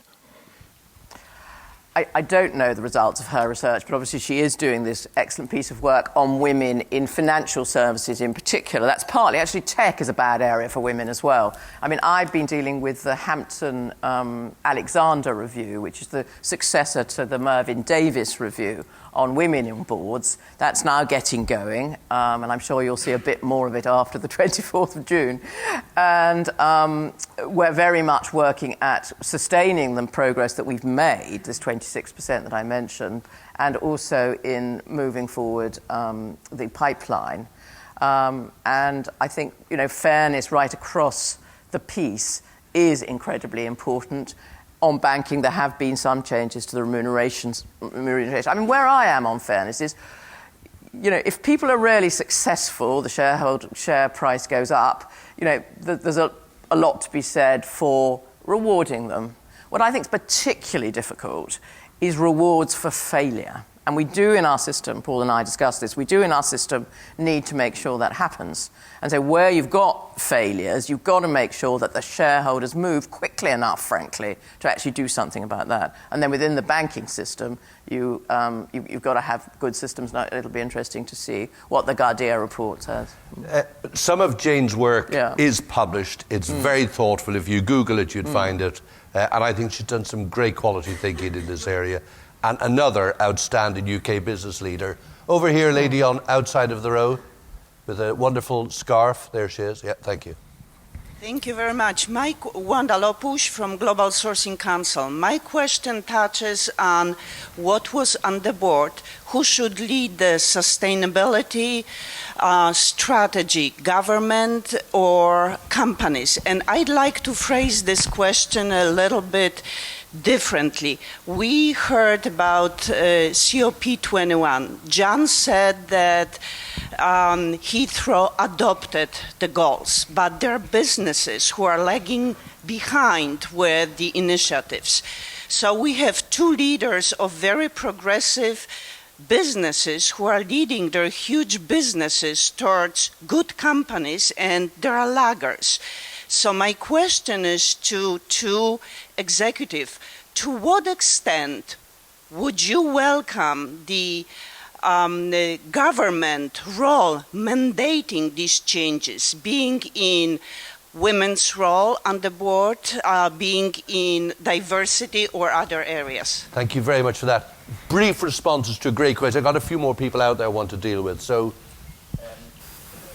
I don't know the results of her research, but obviously she is doing this excellent piece of work on women in financial services in particular. That's partly, actually tech is a bad area for women as well. I mean, I've been dealing with the Hampton Alexander Review, which is the successor to the Mervyn Davis Review on women on boards. That's now getting going, and I'm sure you'll see a bit more of it after the 24th of June. And we're very much working at sustaining the progress that we've made, this 26% that I mentioned, and also in moving forward the pipeline. And I think, fairness right across the piece is incredibly important. On banking, there have been some changes to the remuneration. I mean, where I am on fairness is, if people are really successful, the share price goes up, there's a lot to be said for rewarding them. What I think is particularly difficult is rewards for failure. And we do in our system, Paul and I discussed this, we do in our system need to make sure that happens. And so where you've got failures, you've got to make sure that the shareholders move quickly enough, frankly, to actually do something about that. And then within the banking system, you've got to have good systems. Now, it'll be interesting to see what the Gardia report says. Some of Jane's work is published. It's very thoughtful. If you Google it, you'd find it. And I think she's done some great quality thinking in this area. And another outstanding UK business leader. Over here, lady on outside of the row with a wonderful scarf. There she is. Yeah, thank you. Thank you very much. Wanda Lopush from Global Sourcing Council. My question touches on what was on the board, who should lead the sustainability strategy, government or companies? And I'd like to phrase this question a little bit differently. We heard about COP21. John said that Heathrow adopted the goals, but there are businesses who are lagging behind with the initiatives. So we have two leaders of very progressive businesses who are leading their huge businesses towards good companies, and there are laggers. So my question is to executive, to what extent would you welcome the the government role mandating these changes, being in women's role on the board, being in diversity or other areas? Thank you very much for that. Brief responses to a great question. I've got a few more people out there I want to deal with. So,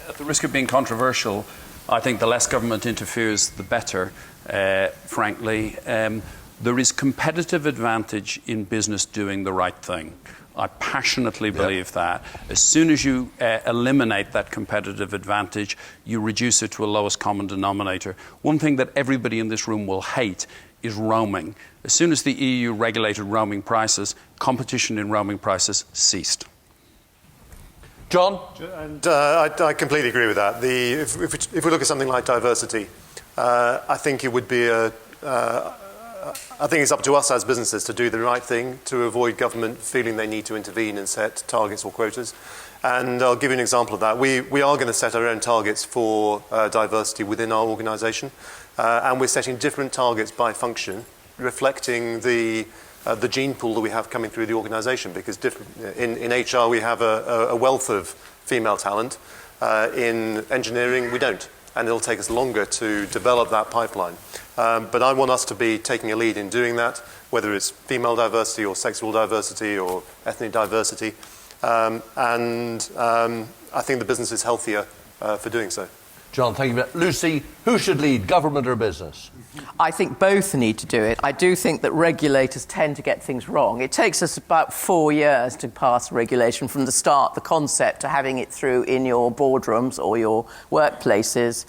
at the risk of being controversial, I think the less government interferes, the better, frankly. There is competitive advantage in business doing the right thing. I passionately believe that. As soon as you eliminate that competitive advantage, you reduce it to a lowest common denominator. One thing that everybody in this room will hate is roaming. As soon as the EU regulated roaming prices, competition in roaming prices ceased. John? And I completely agree with that. If we look at something like diversity, I think it would be I think it's up to us as businesses to do the right thing to avoid government feeling they need to intervene and set targets or quotas. And I'll give you an example of that. We are going to set our own targets for diversity within our organisation, and we're setting different targets by function, reflecting the gene pool that we have coming through the organisation. Because in HR we have a wealth of female talent. In engineering we don't, and it'll take us longer to develop that pipeline. But I want us to be taking a lead in doing that, whether it's female diversity or sexual diversity or ethnic diversity. And I think the business is healthier for doing so. John, thank you. Lucy, who should lead, government or business? I think both need to do it. I do think that regulators tend to get things wrong. It takes us about 4 years to pass regulation from the start, the concept, to having it through in your boardrooms or your workplaces.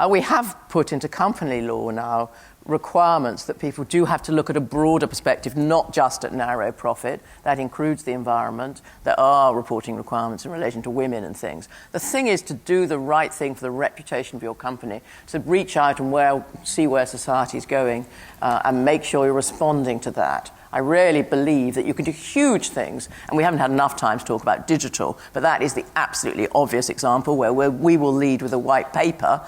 We have put into company law now requirements that people do have to look at a broader perspective, not just at narrow profit. That includes the environment. There are reporting requirements in relation to women and things. The thing is to do the right thing for the reputation of your company, to reach out and see where society is going and make sure you're responding to that. I really believe that you can do huge things, and we haven't had enough time to talk about digital, but that is the absolutely obvious example where we will lead with a white paper,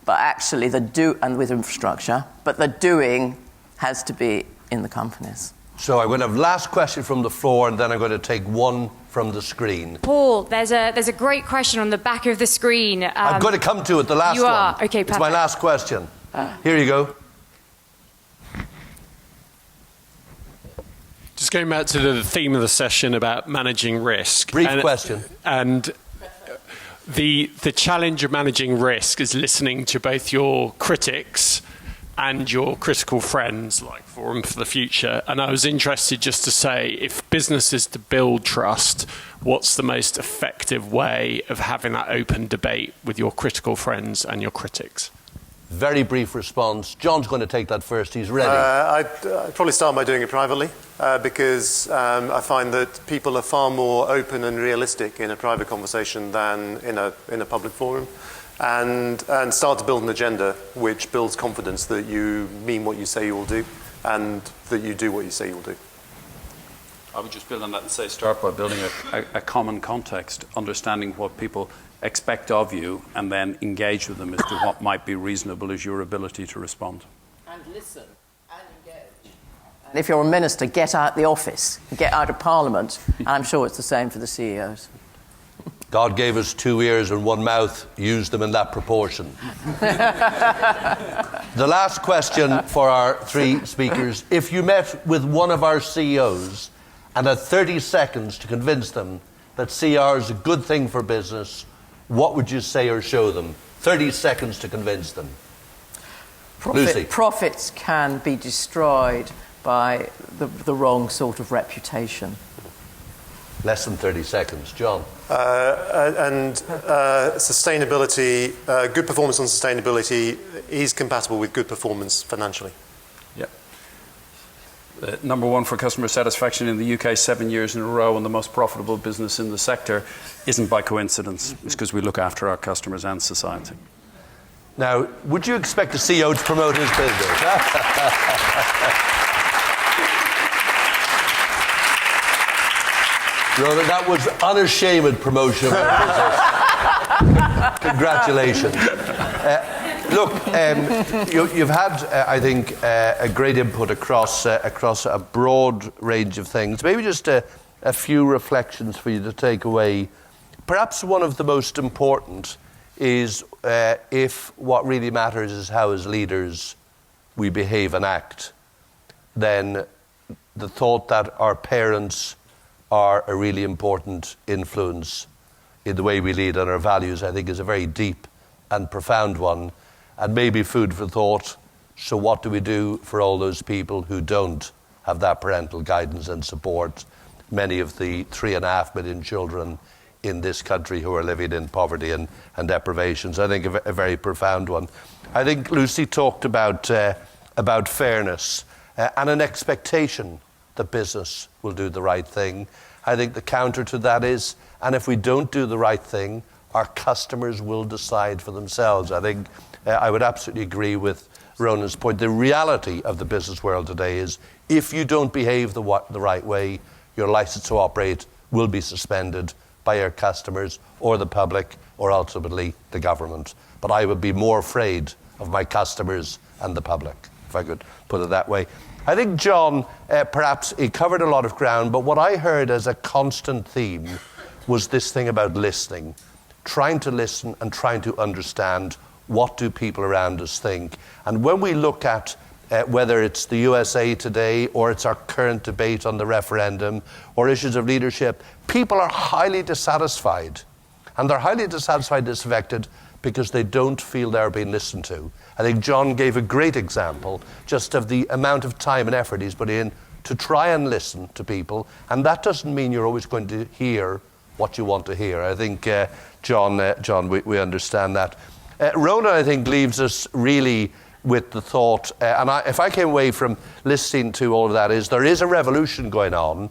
but actually and with infrastructure, but the doing has to be in the companies. So I'm going to have last question from the floor, and then I'm going to take one from the screen. Paul, there's a great question on the back of the screen. I'm going to come to it, the last you are. one. Okay, perfect. It's my last question. Here you go. Just going back to the theme of the session about managing risk. Brief question. And the challenge of managing risk is listening to both your critics and your critical friends, like Forum for the Future. And I was interested just to say, if business is to build trust, what's the most effective way of having that open debate with your critical friends and your critics? Very brief response. John's going to take that first. He's ready. I'd probably start by doing it privately because I find that people are far more open and realistic in a private conversation than in a public forum, and start to build an agenda which builds confidence that you mean what you say you will do and that you do what you say you will do. I would just build on that and say start by building a common context, understanding what people expect of you, and then engage with them as to what might be reasonable as your ability to respond. And listen and engage. And if you're a minister, get out the office, get out of Parliament, and I'm sure it's the same for the CEOs. God gave us 2 ears and 1 mouth. Use them in that proportion. The last question for our 3 speakers. If you met with one of our CEOs and had 30 seconds to convince them that CR is a good thing for business, what would you say or show them? 30 seconds to convince them. Lucy. Profits can be destroyed by the wrong sort of reputation. Less than 30 seconds. John. Sustainability, good performance on sustainability is compatible with good performance financially. Yep. Number 1 for customer satisfaction in the UK 7 years in a row, and the most profitable business in the sector isn't by coincidence. It's because we look after our customers and society. Now, would you expect a CEO to promote his business? Ronan, that was unashamed promotion of business. Congratulations. You've had, I think, a great input across a broad range of things. Maybe just a a few reflections for you to take away. Perhaps one of the most important is if what really matters is how, as leaders, we behave and act, then the thought that our parents are a really important influence in the way we lead and our values, I think, is a very deep and profound one, and maybe food for thought. So what do we do for all those people who don't have that parental guidance and support? Many of the 3.5 million children in this country who are living in poverty and deprivations. I think a very profound one. I think Lucy talked about fairness and an expectation that business will do the right thing. I think the counter to that is, and if we don't do the right thing, our customers will decide for themselves. I think I would absolutely agree with Ronan's point. The reality of the business world today is if you don't behave the right way, your license to operate will be suspended by your customers or the public or ultimately the government. But I would be more afraid of my customers and the public, if I could put it that way. I think John, perhaps he covered a lot of ground, but what I heard as a constant theme was this thing about listening, trying to listen and trying to understand what do people around us think. And when we look at whether it's the USA today or it's our current debate on the referendum or issues of leadership, people are highly dissatisfied. And they're highly dissatisfied, disaffected, because they don't feel they're being listened to. I think John gave a great example just of the amount of time and effort he's put in to try and listen to people. And that doesn't mean you're always going to hear what you want to hear. I think, John, we understand that. Ronan, I think, leaves us really with the thought, if I came away from listening to all of that, is there is a revolution going on.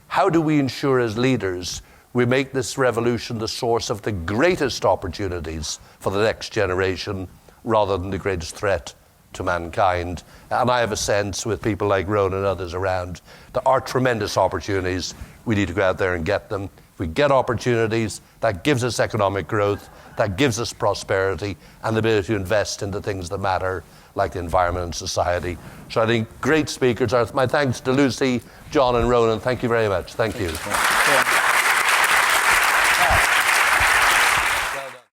How do we ensure as leaders we make this revolution the source of the greatest opportunities for the next generation rather than the greatest threat to mankind? And I have a sense with people like Ronan and others around, there are tremendous opportunities. We need to go out there and get them. If we get opportunities, that gives us economic growth, that gives us prosperity and the ability to invest in the things that matter, like the environment and society. So I think great speakers. My thanks to Lucy, John and Ronan. Thank you very much. Thank you.